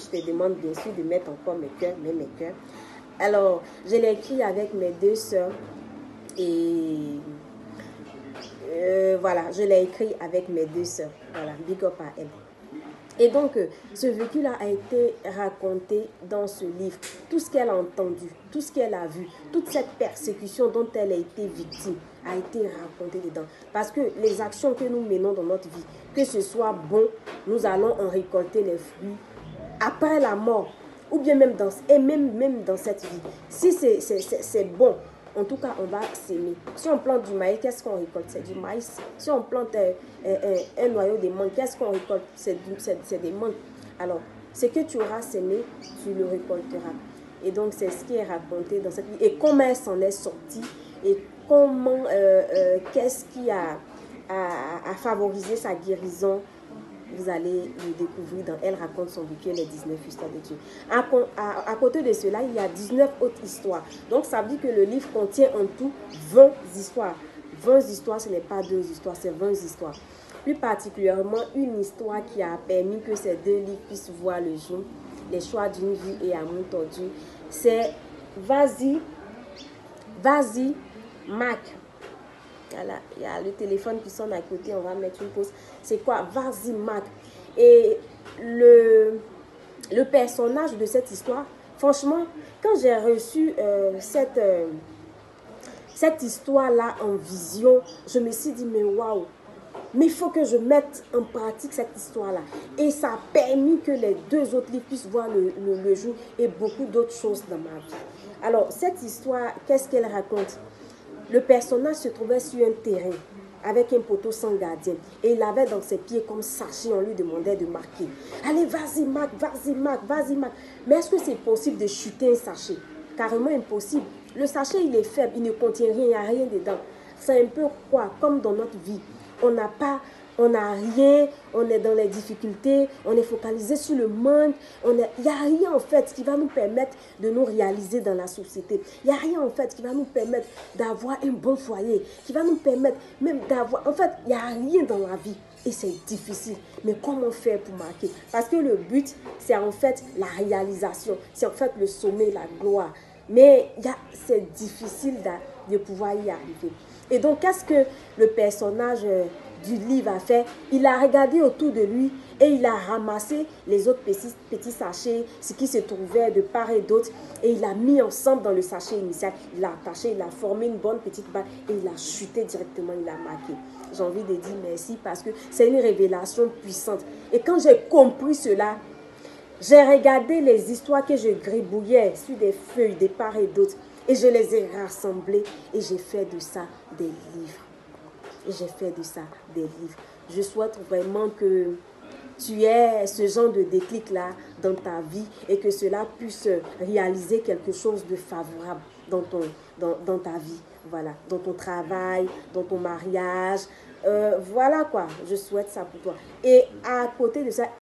je te demande bien sûr de mettre encore mes cœurs. Alors, je l'ai écrit avec mes 2 sœurs et voilà, je l'ai écrit avec mes 2 sœurs. Voilà, big up à elles. Et donc, ce vécu-là a été raconté dans ce livre. Tout ce qu'elle a entendu, tout ce qu'elle a vu, toute cette persécution dont elle a été victime a été racontée dedans. Parce que les actions que nous menons dans notre vie, que ce soit bon, nous allons en récolter les fruits après la mort. Ou bien même dans cette vie. Si c'est bon, en tout cas, on va s'aimer. Si on plante du maïs, qu'est-ce qu'on récolte? C'est du maïs. Si on plante un noyau de mangue, qu'est-ce qu'on récolte? C'est des mangues. Alors, ce que tu auras semé, tu le récolteras. Et donc, c'est ce qui est raconté dans cette vie. Et comment elle s'en est sortie. Et comment, qu'est-ce qui a favorisé sa guérison. Vous allez le découvrir dans Elle raconte son vécu, les 19 histoires de Dieu. À côté de cela, il y a 19 autres histoires. Donc, ça veut dire que le livre contient en tout 20 histoires. 20 histoires, ce n'est pas 2 histoires, c'est 20 histoires. Plus particulièrement, une histoire qui a permis que ces 2 livres puissent voir le jour, Les choix d'une vie et Amour tordu, c'est Vas-y, Mac. Voilà, il y a le téléphone qui sonne à côté, on va mettre une pause. C'est quoi? Vas-y, Mac. Et le personnage de cette histoire, franchement, quand j'ai reçu cette histoire-là en vision, je me suis dit, mais waouh, mais il faut que je mette en pratique cette histoire-là. Et ça a permis que les 2 autres livres puissent voir le jour et beaucoup d'autres choses dans ma vie. Alors, cette histoire, qu'est-ce qu'elle raconte? Le personnage se trouvait sur un terrain avec un poteau sans gardien. Et il avait dans ses pieds comme sachet, on lui demandait de marquer. Allez, vas-y Mac, vas-y Mac, vas-y Mac. Mais est-ce que c'est possible de chuter un sachet? Carrément impossible. Le sachet, il est faible, il ne contient rien, il n'y a rien dedans. C'est un peu quoi? Comme dans notre vie. On n'a rien, on est dans les difficultés, on est focalisé sur le manque, il n'y a rien en fait qui va nous permettre de nous réaliser dans la société. Il n'y a rien en fait qui va nous permettre d'avoir un bon foyer, qui va nous permettre même d'avoir... En fait, il n'y a rien dans la vie et c'est difficile. Mais comment faire pour marquer? Parce que le but, c'est en fait la réalisation, c'est en fait le sommet, la gloire. Mais c'est difficile de pouvoir y arriver. Et donc, qu'est-ce que le personnage du livre a fait? Il a regardé autour de lui et il a ramassé les autres petits sachets, ce qui se trouvait de part et d'autre, et il a mis ensemble dans le sachet initial. Il l'a attaché, il a formé une bonne petite balle et il a chuté directement, il a marqué. J'ai envie de dire merci parce que c'est une révélation puissante. Et quand j'ai compris cela, j'ai regardé les histoires que je gribouillais sur des feuilles de part et d'autre. Et je les ai rassemblées et j'ai fait de ça des livres. Je souhaite vraiment que tu aies ce genre de déclic-là dans ta vie et que cela puisse réaliser quelque chose de favorable dans ta vie. Voilà, dans ton travail, dans ton mariage. Voilà quoi, je souhaite ça pour toi. Et à côté de ça,